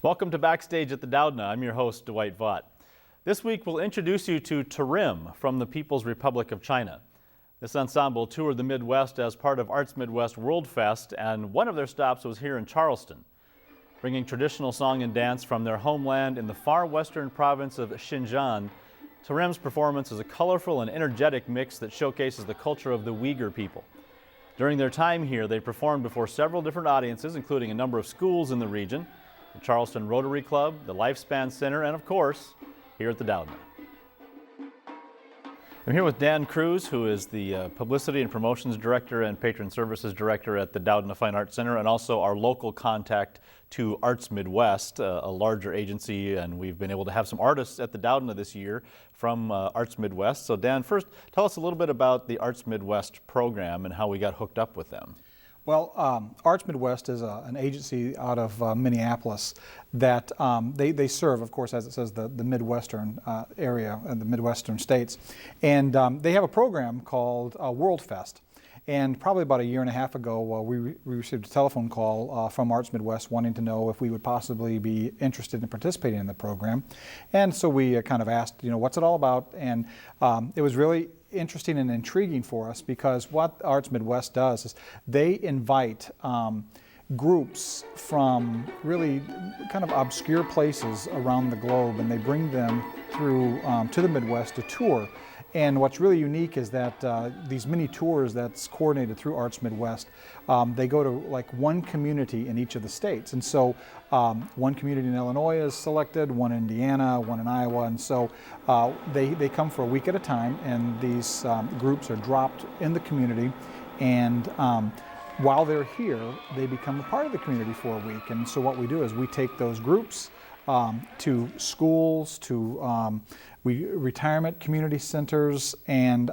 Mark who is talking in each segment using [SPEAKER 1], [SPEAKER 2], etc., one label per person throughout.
[SPEAKER 1] Welcome to Backstage at the Doudna. I'm your host, Dwight Vaught. This week we'll introduce you to Tarim from the People's Republic of China. This ensemble toured the Midwest as part of Arts Midwest World Fest, and one of their stops was here in Charleston. Bringing traditional song and dance from their homeland in the far western province of Xinjiang, Tarim's performance is a colorful and energetic mix that showcases the culture of the Uygur people. During their time here, they performed before several different audiences, including a number of schools in the region, the Charleston Rotary Club, the Lifespan Center, and of course, here at the Doudna. I'm here with Dan Cruz, who is the Publicity and Promotions Director and Patron Services Director at the Doudna Fine Arts Center, and also our local contact to Arts Midwest, a larger agency, and we've been able to have some artists at the Doudna this year from Arts Midwest. So Dan, first, tell us a little bit about the Arts Midwest program and how we got hooked up with them.
[SPEAKER 2] Well, Arts Midwest is an agency out of Minneapolis that they serve, of course, as it says, the Midwestern area and the Midwestern states. And they have a program called World Fest. And probably about a year and a half ago, we received a telephone call from Arts Midwest wanting to know if we would possibly be interested in participating in the program. And so we kind of asked, what's it all about? And it was really interesting and intriguing for us because what Arts Midwest does is they invite groups from really kind of obscure places around the globe, and they bring them through to the Midwest to tour. And what's really unique is that these mini tours that's coordinated through Arts Midwest, they go to like one community in each of the states. And so one community in Illinois is selected, one in Indiana, one in Iowa. And so they come for a week at a time, and these groups are dropped in the community. And while they're here, they become a part of the community for a week. And so what we do is we take those groups to schools, to retirement community centers, and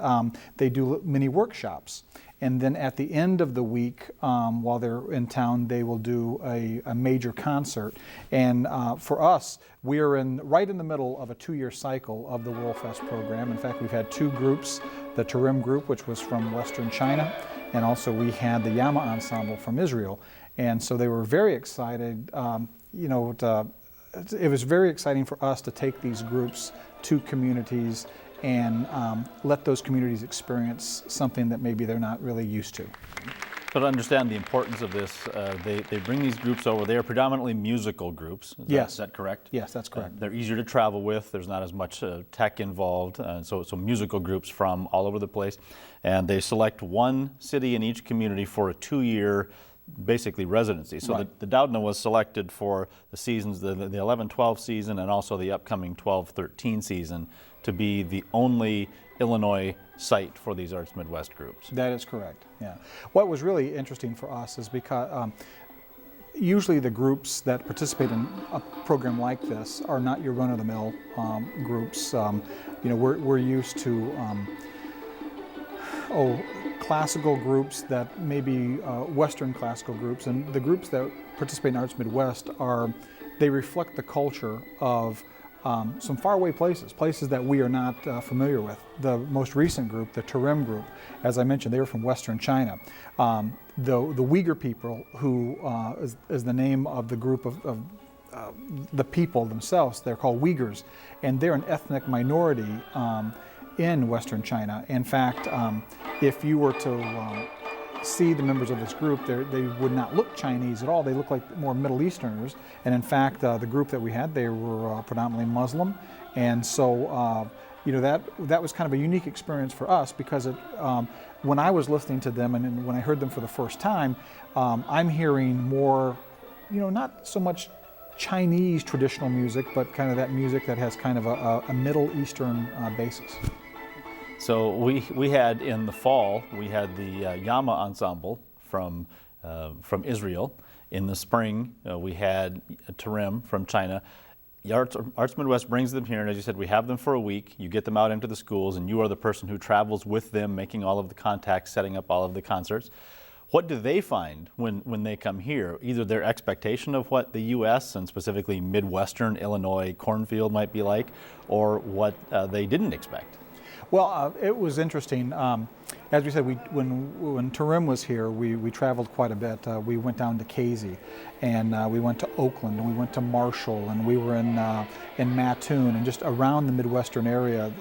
[SPEAKER 2] they do mini workshops. And then at the end of the week, while they're in town, they will do a major concert. And for us, we are right in the middle of a 2-year cycle of the World Fest program. In fact, we've had 2 groups, the Tarim group, which was from Western China, and also we had the Yama ensemble from Israel. And so they were very excited. It was very exciting for us to take these groups to communities and let those communities experience something that maybe they're not really used to.
[SPEAKER 1] So to understand the importance of this, they bring these groups over. They are predominantly musical groups. Is that correct?
[SPEAKER 2] Yes, that's correct.
[SPEAKER 1] They're easier to travel with. There's not as much tech involved. So musical groups from all over the place. And they select one city in each community for a 2-year basically residency. So
[SPEAKER 2] right.
[SPEAKER 1] the Doudna was selected for the seasons, the 11-12 season and also the upcoming 12-13 season to be the only Illinois site for these Arts Midwest groups.
[SPEAKER 2] That is correct, yeah. What was really interesting for us is because usually the groups that participate in a program like this are not your run-of-the-mill groups. We're used to classical groups that may be Western classical groups, and the groups that participate in Arts Midwest they reflect the culture of some faraway places that we are not familiar with. The most recent group, the Tarim group, as I mentioned, they were from Western China. The Uygur people, who is the name of the group of the people themselves, they're called Uyghurs, and they're an ethnic minority in Western China. In fact, if you were to see the members of this group, they would not look Chinese at all. They look like more Middle Easterners. And in fact, the group that we had, they were predominantly Muslim. And so, that was kind of a unique experience for us because when I was listening to them and when I heard them for the first time, I'm hearing more, not so much Chinese traditional music, but kind of that music that has kind of a Middle Eastern basis.
[SPEAKER 1] So we had in the fall, we had the Yama ensemble from Israel. In the spring, we had Tarim from China. Arts Midwest brings them here, and as you said, we have them for a week. You get them out into the schools, and you are the person who travels with them, making all of the contacts, setting up all of the concerts. What do they find when they come here? Either their expectation of what the U.S. and specifically Midwestern Illinois cornfield might be like, or what they didn't expect?
[SPEAKER 2] Well, it was interesting. As we said, when Tarim was here, we traveled quite a bit. We went down to Casey, and we went to Oakland, and we went to Marshall, and we were in Mattoon, and just around the Midwestern area.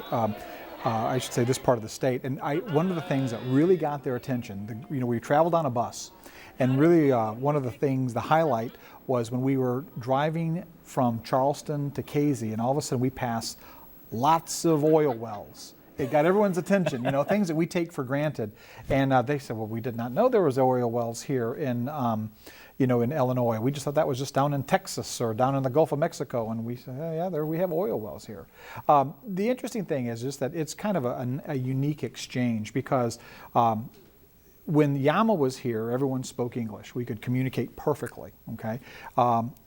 [SPEAKER 2] I should say this part of the state. And one of the things that really got their attention, we traveled on a bus, and really one of the things, the highlight, was when we were driving from Charleston to Casey, and all of a sudden we passed lots of oil wells. It got everyone's attention, things that we take for granted. And they said, well, we did not know there was oil wells here in Illinois. We just thought that was just down in Texas or down in the Gulf of Mexico. And we said, yeah, there we have oil wells here. The interesting thing is just that it's kind of a unique exchange, because when Yama was here, everyone spoke English. We could communicate perfectly. Okay.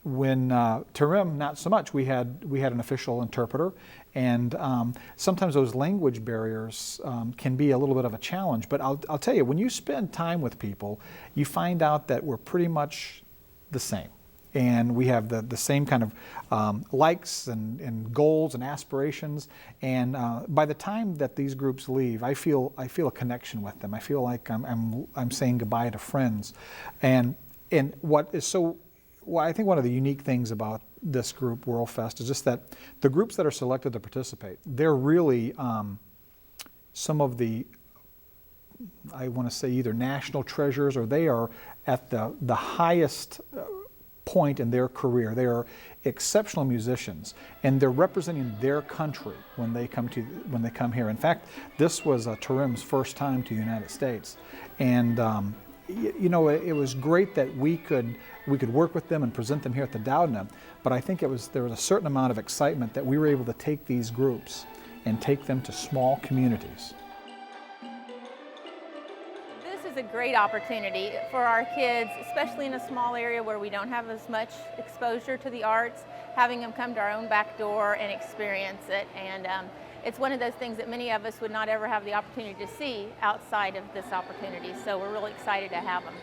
[SPEAKER 2] When Tarim, not so much. We had an official interpreter, and sometimes those language barriers can be a little bit of a challenge. But I'll tell you, when you spend time with people, you find out that we're pretty much the same. And we have the same kind of likes and goals and aspirations. And by the time that these groups leave, I feel a connection with them. I feel like I'm saying goodbye to friends. And what is so, well, I think one of the unique things about this group, World Fest, is just that the groups that are selected to participate, they're really some of the, I want to say, either national treasures, or they are at the highest point in their career. They are exceptional musicians, and they're representing their country when they come here. In fact, this was Tarim's first time to the United States, and it was great that we could work with them and present them here at the Doudna. But I think there was a certain amount of excitement that we were able to take these groups and take them to small communities.
[SPEAKER 3] A great opportunity for our kids, especially in a small area where we don't have as much exposure to the arts, having them come to our own back door and experience it. And it's one of those things that many of us would not ever have the opportunity to see outside of this opportunity. So we're really excited to have them.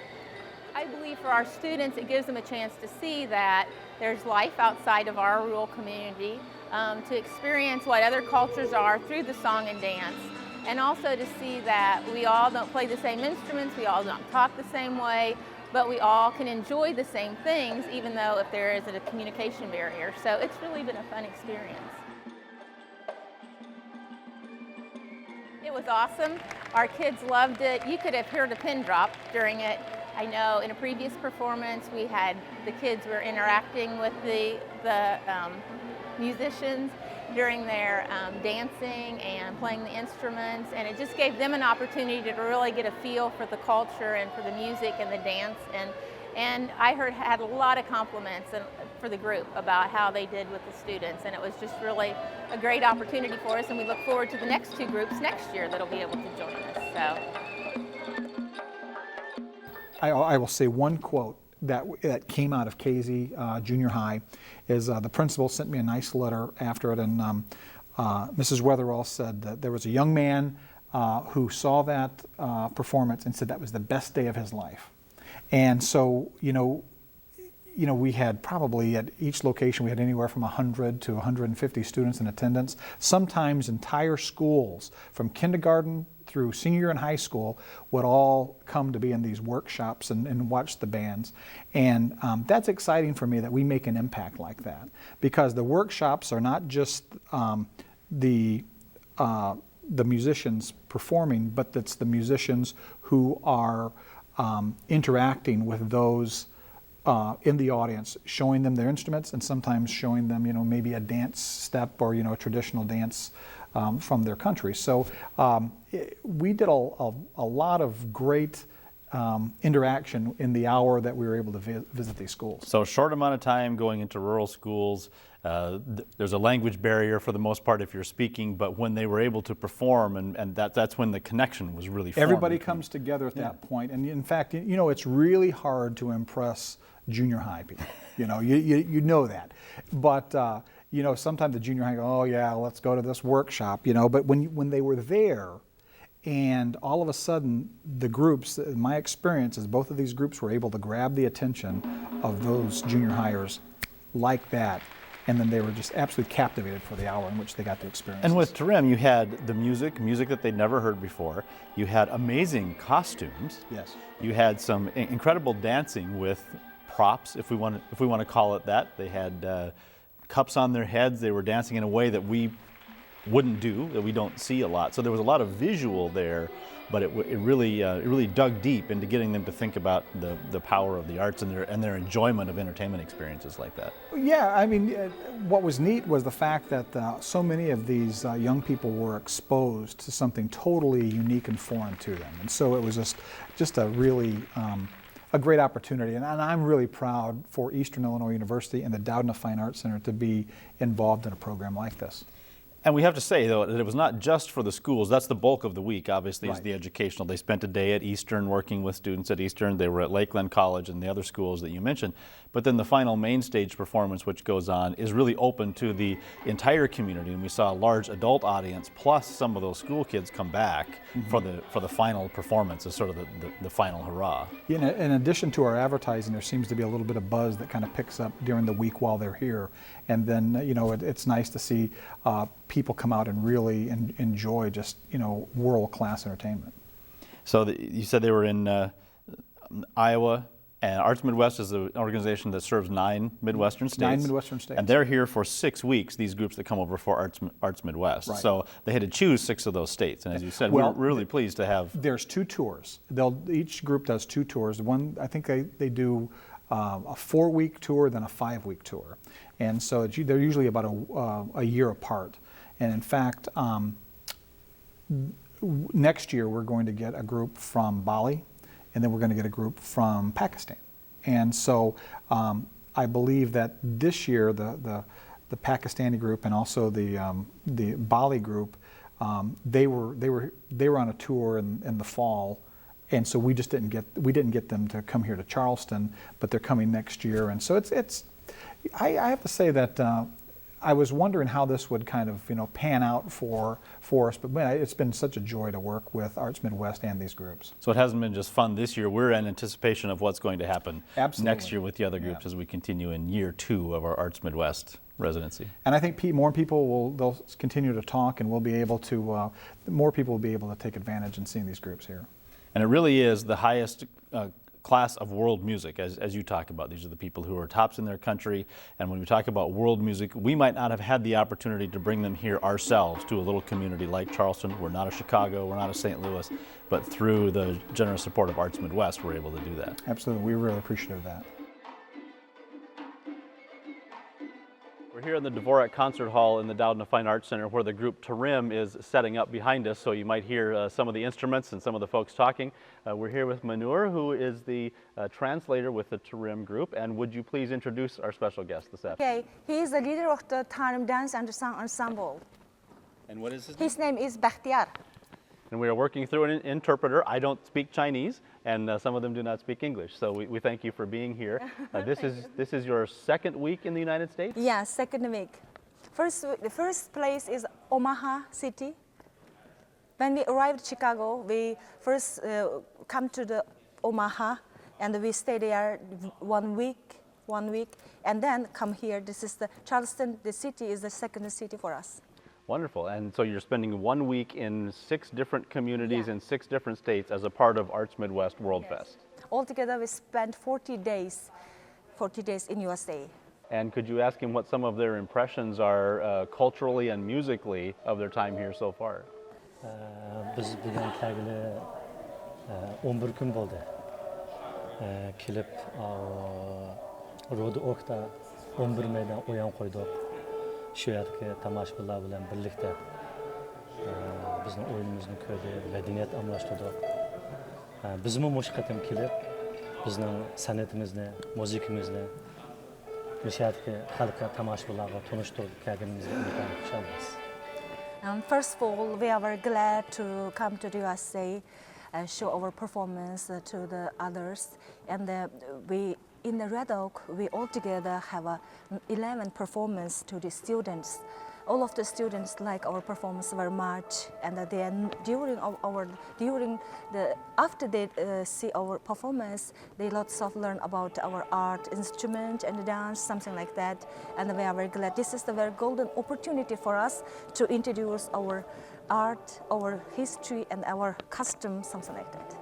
[SPEAKER 3] I believe for our students, it gives them a chance to see that there's life outside of our rural community, to experience what other cultures are through the song and dance. And also to see that we all don't play the same instruments, we all don't talk the same way, but we all can enjoy the same things, even though if there is a communication barrier. So it's really been a fun experience. It was awesome. Our kids loved it. You could have heard a pin drop during it. I know in a previous performance we had the kids were interacting with the musicians during their dancing and playing the instruments, and it just gave them an opportunity to really get a feel for the culture and for the music and the dance. And I had a lot of compliments for the group about how they did with the students, and it was just really a great opportunity for us, and we look forward to the next two groups next year that'll be able to join us. So
[SPEAKER 2] I will say one quote that came out of Casey Junior High is the principal sent me a nice letter after it, and Mrs. Weatherall said that there was a young man who saw that performance and said that was the best day of his life. And so, we had probably at each location we had anywhere from 100 to 150 students in attendance. Sometimes entire schools from kindergarten through senior year in high school would all come to be in these workshops and watch the bands. And that's exciting for me that we make an impact like that, because the workshops are not just the musicians performing, but it's the musicians who are interacting with those in the audience, showing them their instruments and sometimes showing them, maybe a dance step or, a traditional dance from their country. So we did a lot of great interaction in the hour that we were able to visit these schools.
[SPEAKER 1] So short amount of time going into rural schools. There's a language barrier for the most part if you're speaking, but when they were able to perform, and that's when the connection was really formed.
[SPEAKER 2] Everybody comes together at that point. And in fact, it's really hard to impress junior high people. You know that. But sometimes the junior high go, oh yeah, let's go to this workshop, but when they were there, and all of a sudden the groups, my experience is both of these groups were able to grab the attention of those junior hires like that. and then they were just absolutely captivated for the hour in which they got to experience.
[SPEAKER 1] And with Tarim, you had the music that they'd never heard before. You had amazing costumes.
[SPEAKER 2] Yes.
[SPEAKER 1] You had some incredible dancing with props, if we want to call it that. They had cups on their heads. They were dancing in a way that we wouldn't do, that we don't see a lot. So there was a lot of visual there, but it really dug deep into getting them to think about the power of the arts and their enjoyment of entertainment experiences like that.
[SPEAKER 2] Yeah, I mean, what was neat was the fact that so many of these young people were exposed to something totally unique and foreign to them, and so it was just a really a great opportunity, and I'm really proud for Eastern Illinois University and the Doudna Fine Arts Center to be involved in a program like this.
[SPEAKER 1] And we have to say, though, that it was not just for the schools. That's the bulk of the week, obviously, is the educational. They spent a day at Eastern working with students at Eastern. They were at Lakeland College and the other schools that you mentioned. But then the final main stage performance, which goes on, is really open to the entire community. And we saw a large adult audience, plus some of those school kids come back for the final performance as sort of the final hurrah.
[SPEAKER 2] In addition to our advertising, there seems to be a little bit of buzz that kind of picks up during the week while they're here. And then, it's nice to see people come out and really enjoy just, world-class entertainment.
[SPEAKER 1] So you said they were in Iowa, and Arts Midwest is an organization that serves 9 Midwestern states.
[SPEAKER 2] 9 Midwestern states.
[SPEAKER 1] And they're here for 6 weeks, these groups that come over for Arts Midwest.
[SPEAKER 2] Right.
[SPEAKER 1] So they had to choose 6 of those states. And as you said, we're really pleased to have...
[SPEAKER 2] There's 2 tours. Each group does 2 tours. One, I think they do a 4-week tour, then a 5-week tour. And so they're usually about a year apart. And in fact, next year we're going to get a group from Bali, and then we're going to get a group from Pakistan. And so I believe that this year the Pakistani group and also the Bali group, they were on a tour in the fall, and so we didn't get them to come here to Charleston, but they're coming next year. And so I have to say that I was wondering how this would kind of pan out for us, but man, it's been such a joy to work with Arts Midwest and these groups.
[SPEAKER 1] So it hasn't been just fun this year. We're in anticipation of what's going to happen next year with the other groups as we continue in year 2 of our Arts Midwest residency.
[SPEAKER 2] And I think more people they'll continue to talk, and we'll be able to more people will be able to take advantage in seeing these groups here.
[SPEAKER 1] And it really is the highest class of world music, as you talk about. These are the people who are tops in their country, and when we talk about world music, we might not have had the opportunity to bring them here ourselves to a little community like Charleston. We're not a Chicago, we're not a St. Louis, but through the generous support of Arts Midwest, we're able to do that.
[SPEAKER 2] Absolutely, we're really appreciative of that.
[SPEAKER 1] We're here in the Dvorak Concert Hall in the Doudna Fine Arts Center, where the group Tarim is setting up behind us, so you might hear some of the instruments and some of the folks talking. We're here with Manur, who is the translator with the Tarim group, and would you please introduce our special guest this afternoon?
[SPEAKER 4] Okay, he is the leader of the Tarim Dance and Song Ensemble.
[SPEAKER 1] And what is his name?
[SPEAKER 4] His name is Bakhtiar.
[SPEAKER 1] And we are working through an interpreter. I don't speak Chinese, and some of them do not speak English. So we thank you for being here. This is your 2nd week in the United States?
[SPEAKER 4] Yeah, 2nd week. The first place is Omaha City. When we arrived Chicago, we first come to the Omaha, and we stay there 1 week, and then come here. This is the Charleston. The city is the 2nd city for us.
[SPEAKER 1] Wonderful. And so you're spending 1 week in 6 different communities in 6 different states as a part of Arts Midwest World Fest.
[SPEAKER 4] Altogether, we spent 40 days in USA.
[SPEAKER 1] And could you ask him what some of their impressions are culturally and musically of their time here so far?
[SPEAKER 5] Biz bilan kelgili 11 kun bo'ldi. Kelib Rodi Okta 11 maydan o'yin qo'ydik. Shu yerga tomoshabinlar bilan birlikda bizning o'yinimizni ko'rdik, madaniyat almashtirdik. Bizmi mush qatim kelib bizning san'atimizni, musiqamizni o'sha yerga xalqqa tomoshabinlarga tanishtirib kelganimizga xursandmiz.
[SPEAKER 4] First of all, we are very glad to come to the USA and show our performance to the others. And in the Red Oak, we all together have 11 performance to the students. all of the students like our performance very much, and then after they see our performance, they lots of learn about our art, instrument, and dance, something like that. And we are very glad. This is the very golden opportunity for us to introduce our art, our history, and our custom, something like that.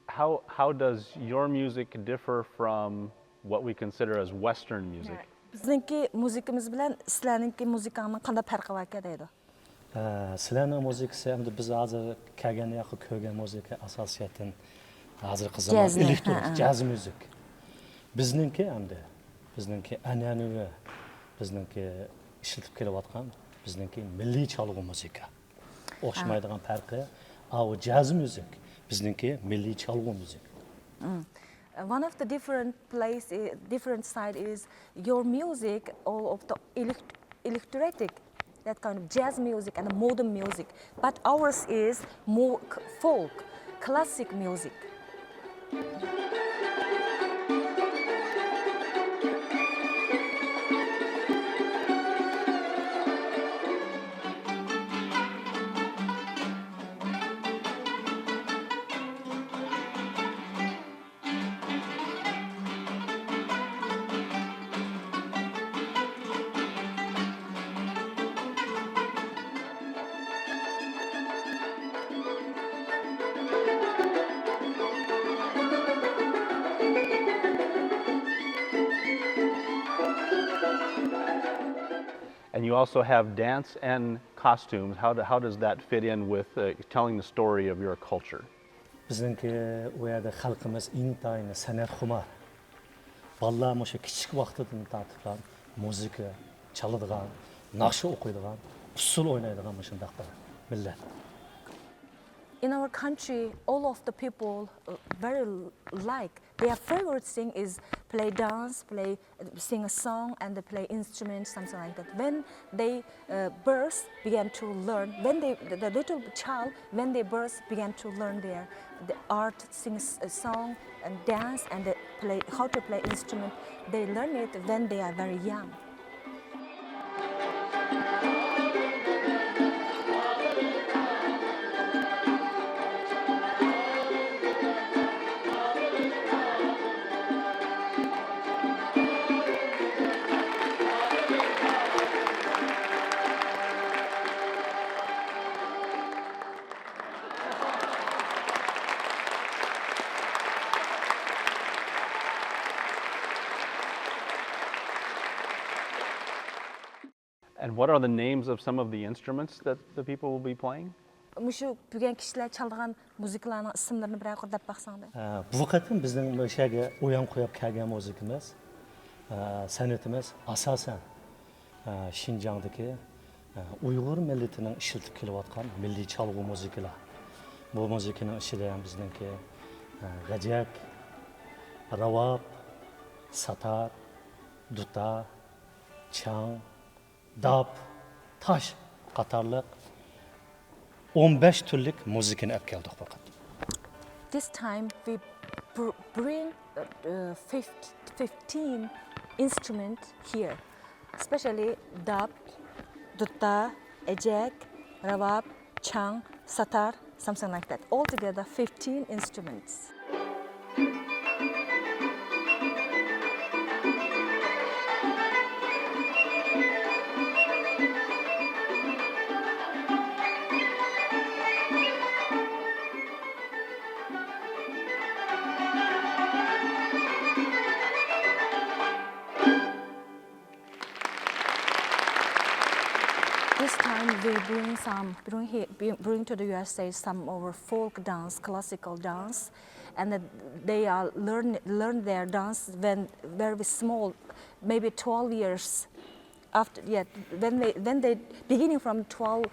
[SPEAKER 1] How does your music differ from what we consider as Western music?
[SPEAKER 4] Bizningki muzikamiz bilan sizlarningki muzikani qanday farqi bor ekan deydi.
[SPEAKER 5] Sizlarning muzikasi endi biz hozir kelgan yoqqa ko'rgan muzika asosiyatan hozirgi zamon elektron jaz müzik. Bizningki an'anaviy bizningki ishlatib kelayotgan bizningki milliy chalg'u muzika. O'xshamaydigan farqi o jaz müzik, bizningki milliy chalg'u müzik.
[SPEAKER 4] One of the different side is your music, all of the electric, that kind of jazz music and modern music. But ours is more folk, classic music.
[SPEAKER 1] And you also have dance and costumes. How does that fit in with telling the story of your culture?
[SPEAKER 5] Bizningki u yerda xalqimiz intayin san'at xumar. Bolalar o'sha kichik vaqtidan tortib muzika chaladigan, naqsha o'qiydigan, usul o'ynaydigan shunday bir millat.
[SPEAKER 4] In our country, all of the people very like, their favorite thing is play dance, sing a song, and they play instruments, something like that. When they birth, began to learn, the little child, when they birth, began to learn the art, sing a song, and dance, and they how to play instrument. They learn it when they are very young.
[SPEAKER 1] And what are the names of some of the instruments that the people will be playing?
[SPEAKER 4] Mushu bugun kishilar chalgan muzikalarning ismlarini bir qo'llab baqsangda.
[SPEAKER 5] Bu qatim bizning o'shaga o'yin qo'yib kelgan muzikamiz, san'atimiz asosan Xinjiangdagi Uygur millatining ishlatib kelayotgan milliy chalg'u muzikalar. Bu muzikaning ichida ham bizningki gajak, ravab, satar, duta, chang, dab, tash qatorliq 15 turlik muzikani olib keldik faqat.
[SPEAKER 4] This time we bring 15 instruments here, especially dab, duta, ejek, ravab, chang, satar, something like that. Altogether 15 instruments. This time we bring to the USA some of our folk dance, classical dance, and they are learn their dance when very small, maybe 12 years. After when they beginning from 12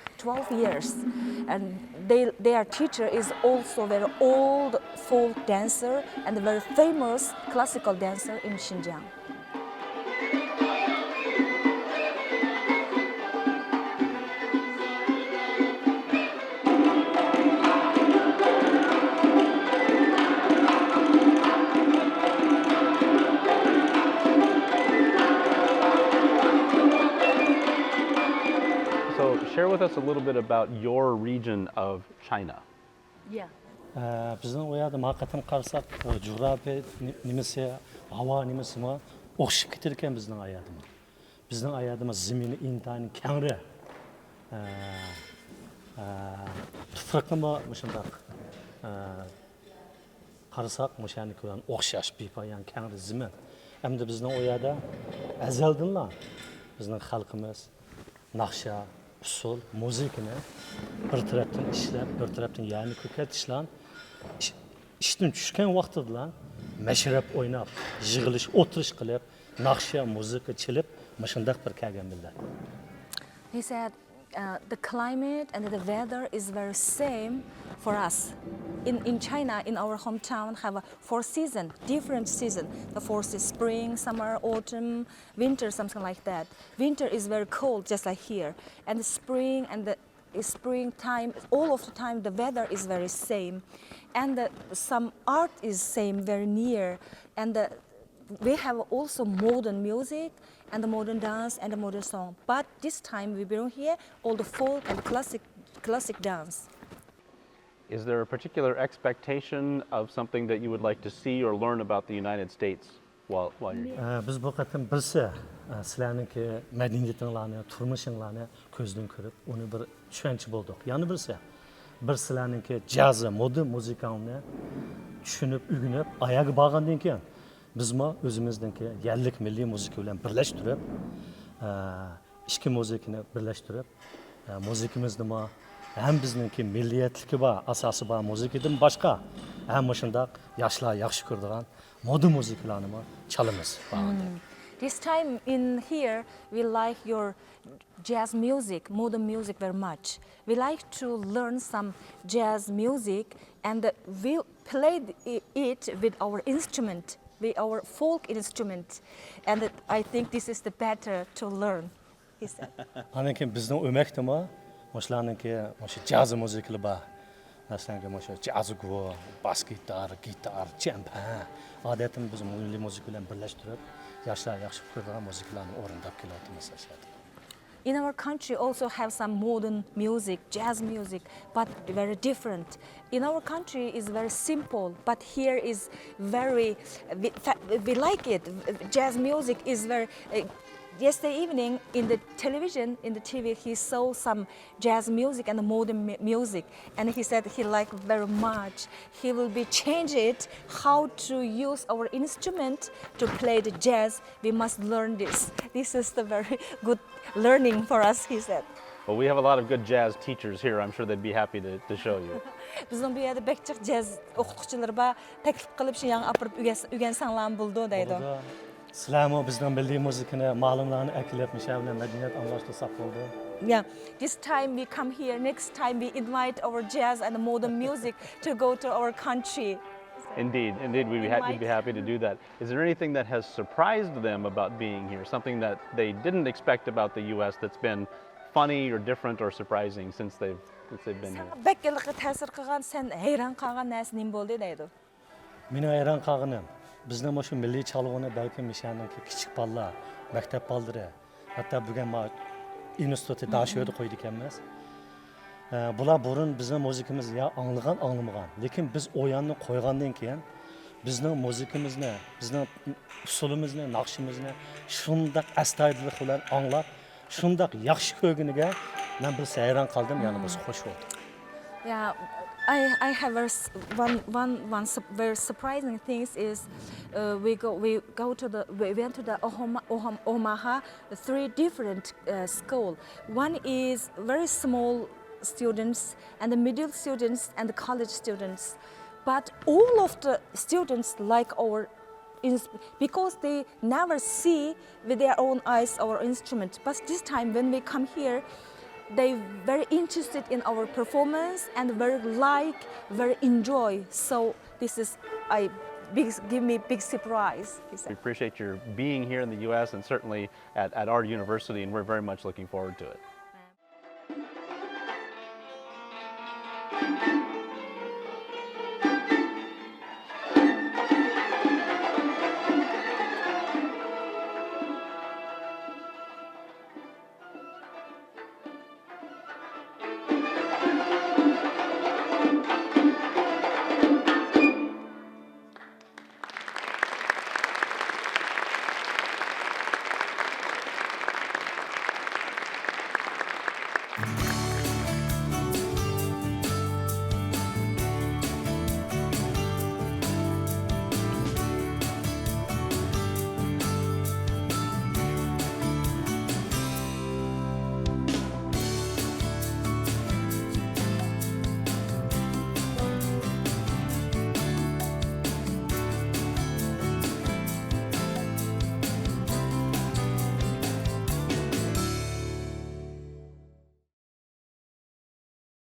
[SPEAKER 4] years, and their teacher is also very old folk dancer and a very famous classical dancer in Xinjiang.
[SPEAKER 1] with us a little bit about your region of China?
[SPEAKER 3] Yeah.
[SPEAKER 5] Bizning u yerda haqiqatan qarasak, jug'rofiya nimasi, havo nimasi o'xshab ketar ekan bizning ayadimiz. Bizning ayadimiz zemini intayin kengri. Tuproqni shundoq qarasak, o'shaniki bilan o'xshash bepoyon kengri zemin. Hamda bizning u yerda azaldan bizning xalqimiz naqsha, usul, muzikani bir tarafdan ishlab, bir tarafdan yani ko'katishlan ishdan tushgan vaqtida mashrab o'ynab, yig'ilish, o'tirish qilib, naqsha, muzika chilib, shundoq bir kelgan millat.
[SPEAKER 4] He said the climate and the weather is very same for us. In China, in our hometown, have a 4 seasons, different season. The 4 is spring, summer, autumn, winter, something like that. Winter is very cold, just like here. And the spring and the springtime, all of the time, the weather is very same. And some art is same, very near. And we have also modern music and the modern dance and the modern song. But this time we bring here all the folk and classic dance.
[SPEAKER 1] Is there a particular expectation of something that you would like to see or learn about the United States while you're here?
[SPEAKER 5] Biz bu qatam bilsa, sizlarningki madaniyatinglarni, turmushinglarni ko'zdan ko'rib, uni bir tushunchi bo'ldik. Yana bilsa, bir sizlarningki jaz, modern muzikani tushunib, o'rganib, oyoqqa borgandan keyin bizmo o'zimizningki yerlik milliy muzika bilan birlashtirib, ichki muzikani birlashtirib, muzikamizni ham bizningki milliyatligi bor, asosi bor muzikadan boshqa ham shundoq yoshlar yaxshi ko'radigan modern muzikalarni chalamiz.
[SPEAKER 4] This time in here, we like your jazz music, modern music very much. We like to learn some jazz music and we played it with our instrument, with our folk instrument. And I think this is the better to learn, he said.
[SPEAKER 5] Anaki bizning o'makdimi, o'shalarningki o'sha jazz muzikalar bor. Masalan, o'sha jazz go, bas gitar, champan. Odatda biz milliy muzika bilan birlashtirib, yoshlar yaxshi ko'radigan muzikalarni o'rindab kelyapmiz.
[SPEAKER 4] In our country also have some modern music, jazz music, but very different. In our country is very simple, but here is very, we like it. Jazz music is very, yesterday evening in the television, in the TV, he saw some jazz music and modern music, and he said he liked very much. He will be change it, how to use our instrument to play the jazz. We must learn this. This is the very good learning for us, he said.
[SPEAKER 1] Well, we have a lot of good jazz teachers here. I'm sure they'd be happy to show you.
[SPEAKER 4] Bizning bu yerda bekchiq jazz o'qituvchilar bor, taklif qilib shu yang apirib o'rgansanglar bo'ldi deydi.
[SPEAKER 5] Sizlarmi bizning milliy muzikani, ma'lumlarni aklab, misha bilan madaniyat almashtirsak bo'ldi.
[SPEAKER 4] Yeah, this time we come here, next time we invite our jazz and modern music to go to our country.
[SPEAKER 1] Indeed, we'd be happy to do that. Is there anything that has surprised them about being here? Something that they didn't expect about the U.S. that's been funny or different or surprising since they've been here?
[SPEAKER 4] Bekkelikka ta'sir qilgan, sen hayron qolgan narsa nima bo'ldi deydi.
[SPEAKER 5] Meni hayron qolganim, bizning shu milliy chalg'ini balki mishaniki kichik bolalar, maktab bolalari, hatto bugun institutda dars yo'da qo'ydi ekanmiz. Bular burun bizning muzikamizni ya anglamagan, lekin biz o'yanni qo'ygandan keyin bizning muzikamizni, bizning usulimizni, naqshimizni shundoq astoydillik bilan anglab, shundoq yaxshi ko'rganiga men bir hayron qoldim, yana biz xush bo'ldik.
[SPEAKER 4] Yeah, I have one very surprising things is we went to the Omaha, 3 different school. One is very small students and the middle students and the college students, but all of the students like our because they never see with their own eyes our instrument. But this time when we come here, they very interested in our performance and very enjoy. So this is give me big surprise.
[SPEAKER 1] We appreciate your being here in the U.S. and certainly at our university, and we're very much looking forward to it.